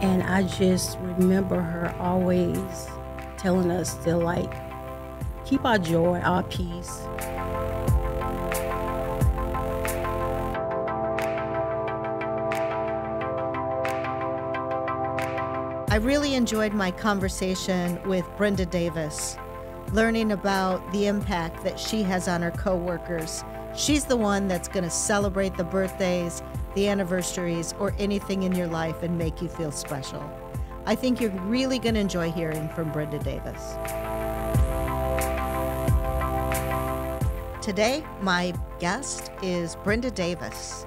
And I just remember her always telling us to like keep our joy, our peace. I really enjoyed my conversation with Brenda Davis, learning about the impact that she has on her coworkers. She's the one that's going to celebrate the birthdays, the anniversaries, or anything in your life and make you feel special. I think you're really going to enjoy hearing from Brenda Davis. Today, my guest is Brenda Davis.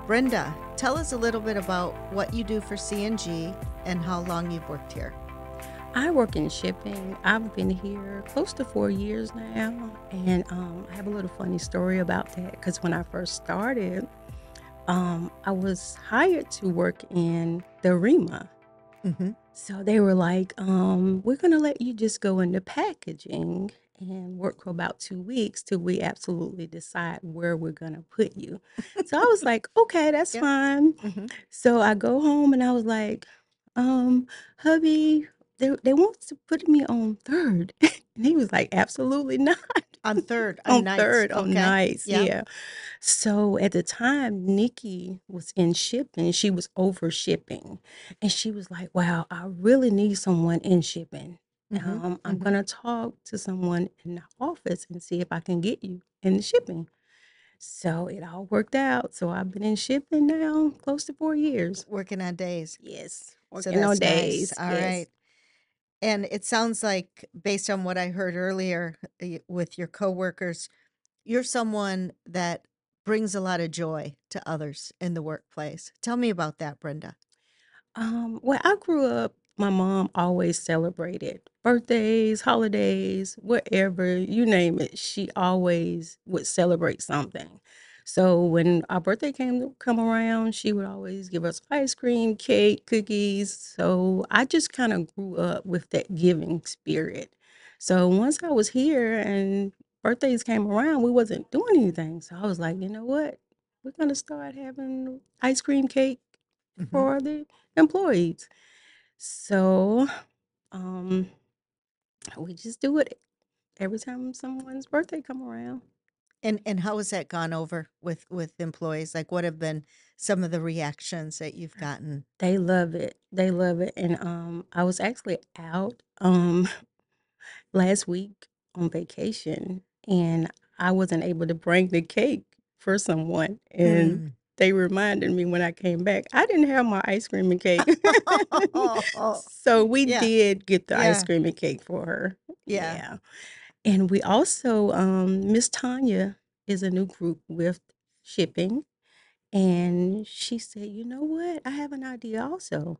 Brenda, tell us a little bit about what you do for C&G and how long you've worked here. I work in shipping. I've been here close to 4 years now, and I have a little funny story about that because when I first started, I was hired to work in the REMA. Mm-hmm. So they were like, we're going to let you just go into packaging and work for about 2 weeks till we absolutely decide where we're going to put you. So I was like, okay, that's Yep. fine. Mm-hmm. So I go home and I was like, hubby, they want to put me on third. And he was like, absolutely not. On third, on On nights. third, on Okay. nights, Yeah. yeah. So at the time, Nikki was in shipping. She was over shipping. And she was like, wow, I really need someone in shipping. Mm-hmm. I'm going to talk to someone in the office and see if I can get you in the shipping. So it all worked out. So I've been in shipping now close to 4 years. Working on days. Yes. So Working on that's nice. days. All Yes. right. And it sounds like, based on what I heard earlier with your coworkers, you're someone that brings a lot of joy to others in the workplace. Tell me about that, Brenda. Well, I grew up, my mom always celebrated birthdays, holidays, whatever, you name it. She always would celebrate something. So when our birthday come around, she would always give us ice cream, cake, cookies. So I just kind of grew up with that giving spirit. So once I was here and birthdays came around, we wasn't doing anything. So I was like, you know what? We're gonna start having ice cream, cake Mm-hmm. for the employees. So, um, we just do it every time someone's birthday come around. And how has that gone over with employees? Like, what have been some of the reactions that you've gotten? They love it. They love it. And I was actually out last week on vacation and I wasn't able to bring the cake for someone. And Mm. they reminded me when I came back, I didn't have my ice cream and cake. So we Yeah. did get the ice Yeah. cream and cake for her. Yeah. Yeah. And we also, Miss Tanya is a new group with shipping. And she said, you know what? I have an idea also.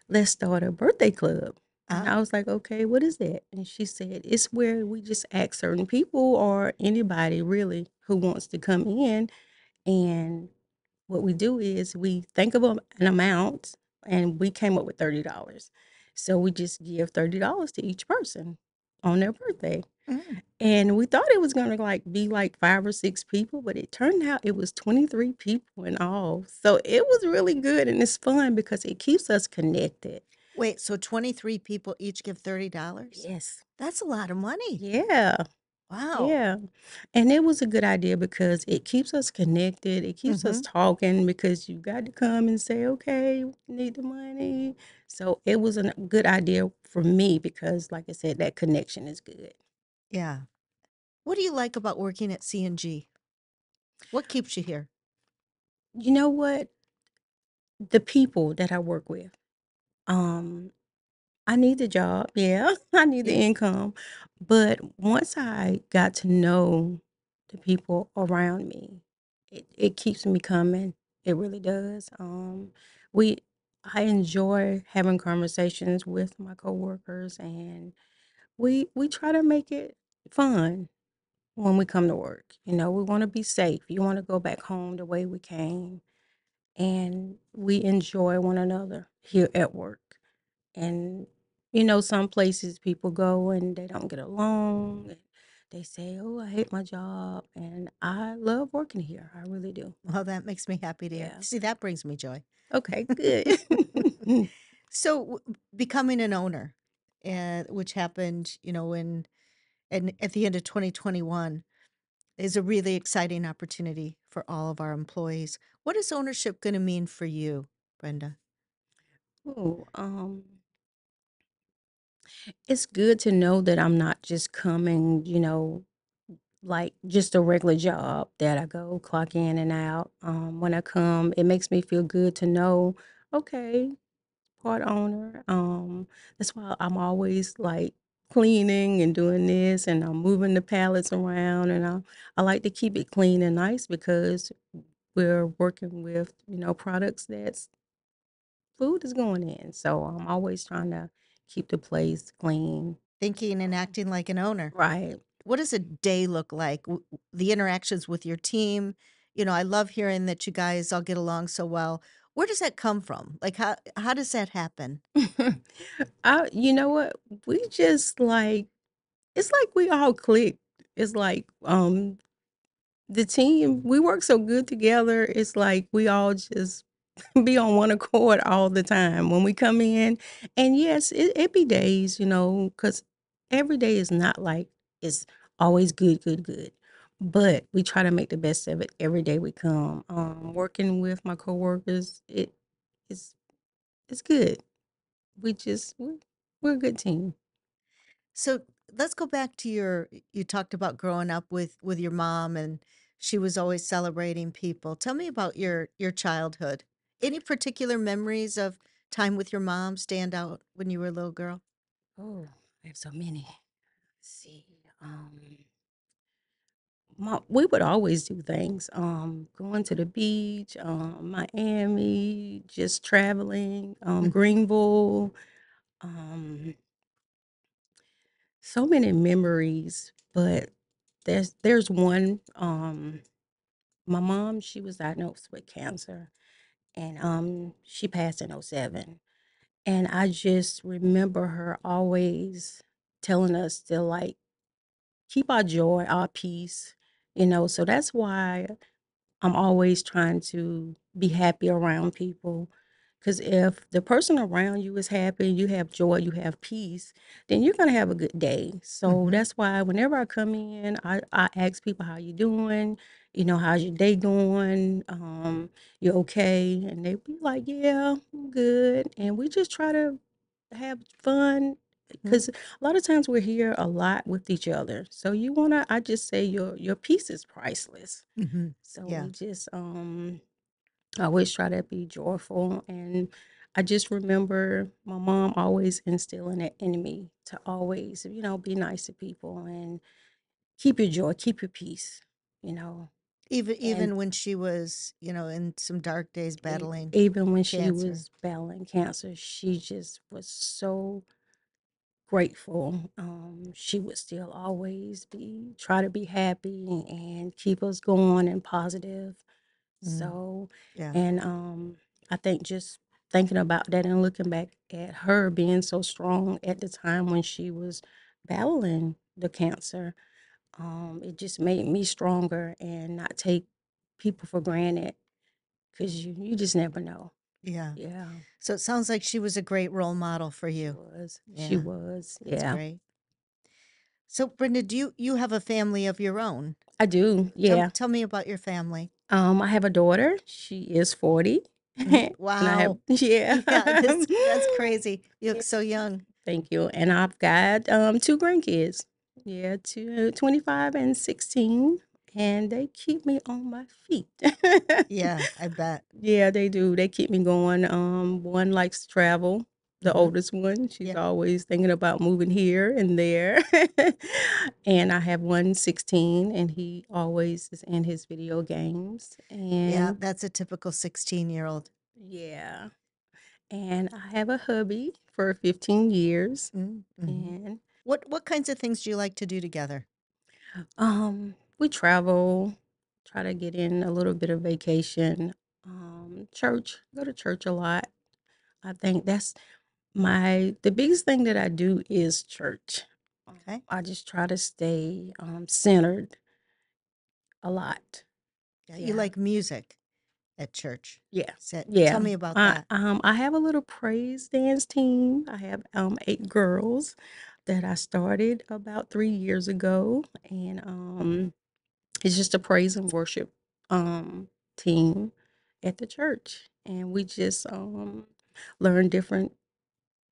Let's start a birthday club. And Ah. I was like, okay, what is that? And she said, it's where we just ask certain people or anybody really who wants to come in. And what we do is we think of an amount and we came up with $30. So we just give $30 to each person on their birthday. Mm. And we thought it was gonna, like, be, like, 5 or 6 people, but it turned out it was 23 people in all. So it was really good, and it's fun because it keeps us connected. Wait, so 23 people each give $30? Yes. That's a lot of money. Yeah. Wow. Yeah. And it was a good idea because it keeps us connected, it keeps us Mm-hmm. talking because you got to come and say, "Okay, we need the money." So it was a good idea for me because, like I said, that connection is good. Yeah. What do you like about working at C&G? What keeps you here? You know what? The people that I work with. Um, I need the job, yeah, I need the Yeah. income, but once I got to know the people around me, it keeps me coming, it really does. We I enjoy having conversations with my coworkers, and we try to make it fun when we come to work. You know, we wanna be safe, you wanna go back home the way we came, and we enjoy one another here at work. And, some places people go and they don't get along. And they say, oh, I hate my job. And I love working here. I really do. Well, that makes me happy to hear. Yeah. See, that brings me joy. Okay, good. So, becoming an owner, which happened, and at the end of 2021, is a really exciting opportunity for all of our employees. What is ownership going to mean for you, Brenda? Oh, it's good to know that I'm not just coming, like just a regular job that I go clock in and out. When I come, it makes me feel good to know, okay, part owner. That's why I'm always like cleaning and doing this, and I'm moving the pallets around, and I like to keep it clean and nice because we're working with products that's food is going in. So I'm always trying to keep the place clean. Thinking and Um, acting like an owner. right. What does a day look like? The interactions with your team. I love hearing that you guys all get along so well. Where does that come from? Like how does that happen? You know what? We just like it's like we all clicked. It's like the team, we work so good together. It's like we all just be on one accord all the time when we come in. And yes, it be days, because every day is not like it's always good, good, good. But we try to make the best of it every day we come. Working with my coworkers, it's it's good. We just we're a good team. So let's go back to you talked about growing up with your mom and she was always celebrating people. Tell me about your childhood. Any particular memories of time with your mom stand out when you were a little girl? Oh, I have so many. Let's see. We would always do things, going to the beach, Miami, just traveling, Greenville, um, so many memories. But there's one. My mom, she was diagnosed with cancer, and she passed in '07. And I just remember her always telling us to like keep our joy, our peace. So that's why I'm always trying to be happy around people. Because if the person around you is happy, you have joy, you have peace, then you're gonna have a good day. So Mhm. that's why whenever I come in, I ask people how you doing, how's your day going? You okay? And they be like, yeah, I'm good. And we just try to have fun Mhm. because a lot of times we're here a lot with each other. So I just say your peace is priceless. Mhm. So Yeah. we just always try to be joyful, and I just remember my mom always instilling it in me to always, be nice to people and keep your joy, keep your peace, you know. And Even when she was, in some dark days battling even when she cancer. was battling cancer, she just was so grateful. She would still always be try to be happy and keep us going and positive. Mm. So, Yeah. and I think just thinking about that and looking back at her being so strong at the time when she was battling the cancer, it just made me stronger and not take people for granted because you just never know. Yeah. Yeah, So it sounds like she was a great role model for she you. was. She Yeah, was. that's Yeah, great. So Brenda, do you have a family of your own? I do. Tell Yeah. tell me about your family. I have a daughter. She is 40. Mhm. And I have, Wow. yeah. Yeah, that's crazy. You look so young. Thank you. And I've got, 2 grandkids. Yeah, 25 and 16, and they keep me on my feet. Yeah, I bet. Yeah, they do. They keep me going. One likes to travel, the Mhm. oldest one. She's Yeah. always thinking about moving here and there. And I have one 16, and he always is in his video games. Yeah, And that's a typical 16-year-old. yeah, and I have a hubby for 15 years. Mhm. And What kinds of things do you like to do together? we travel, try to get in a little bit of vacation. Church, go to church a lot. I think that's the biggest thing that I do is church. Okay. I just try to stay centered a lot. Yeah, you Yeah. like music. at church. Yeah, Tell yeah. me about that. I have a little praise dance team. I have 8 girls that I started about 3 years ago, and it's just a praise and worship team at the church, and we just learn different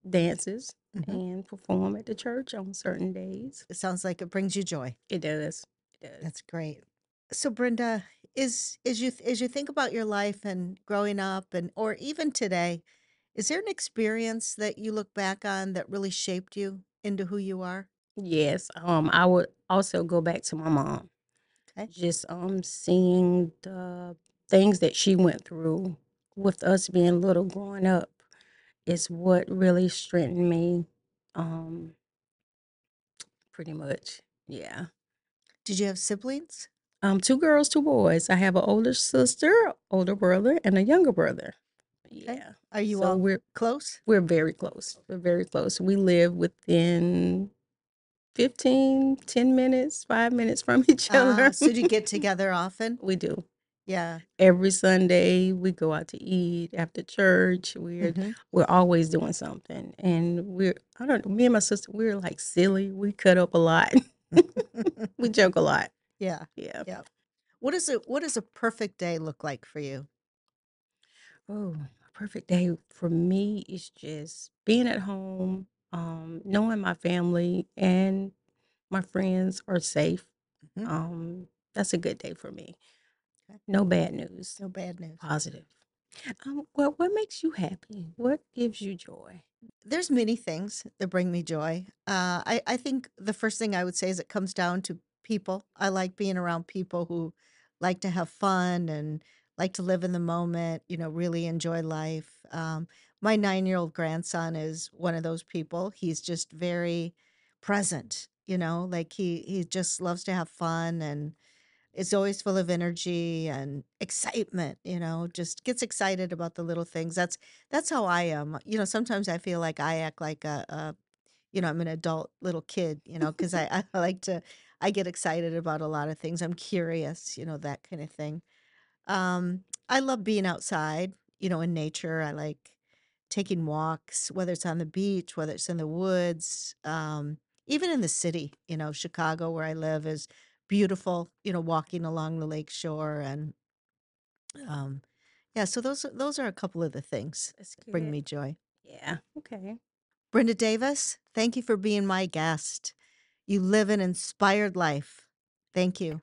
dances Hmm. and perform at the church on certain days. It sounds like it brings you joy. It does. It does. That's great. So Brenda, as you think about your life and growing up and or even today, is there an experience that you look back on that really shaped you into who you are? Yes, I would also go back to my mom. Okay. Just, seeing the things that she went through with us being little growing up is what really strengthened me, um, pretty much. Yeah. Did you have siblings? 2 girls, 2 boys. I have an older sister, older brother, and a younger brother. Okay. Yeah. Are you So all we're close? we're very close. We're very close. We live within 15, 10 minutes, 5 minutes from each Ah, other. so do you get together often? We do. Yeah. Every Sunday, we go out to eat after church. Hmm. We're always doing something, and I don't know, me and my sister, we're, like, silly. We cut up a lot. We joke a lot. Yeah. Yeah. Yeah. What does a perfect day look like for you? Oh, a perfect day for me is just being at home, knowing my family and my friends are safe. Mhm. That's a good day for me. Okay. No bad news, No bad news. positive. Well, what makes you happy? What gives you joy? There's many things that bring me joy. I think the first thing I would say is it comes down to people. I like being around people who like to have fun and like to live in the moment, really enjoy life. My 9-year-old grandson is one of those people. He's just very present, like he just loves to have fun and is always full of energy and excitement, just gets excited about the little things. That's how I am. Sometimes I feel like I act like I'm an adult little kid, because I like to I get excited about a lot of things. I'm curious, that kind of thing. I love being outside, in nature. I like taking walks, whether it's on the beach, whether it's in the woods, even in the city. Chicago, where I live, is beautiful. Walking along the lake shore and um, yeah. So those are a couple of the things That's that bring good. me joy. Yeah. Okay. Brenda Davis, thank you for being my guest. You live an inspired life. Thank you.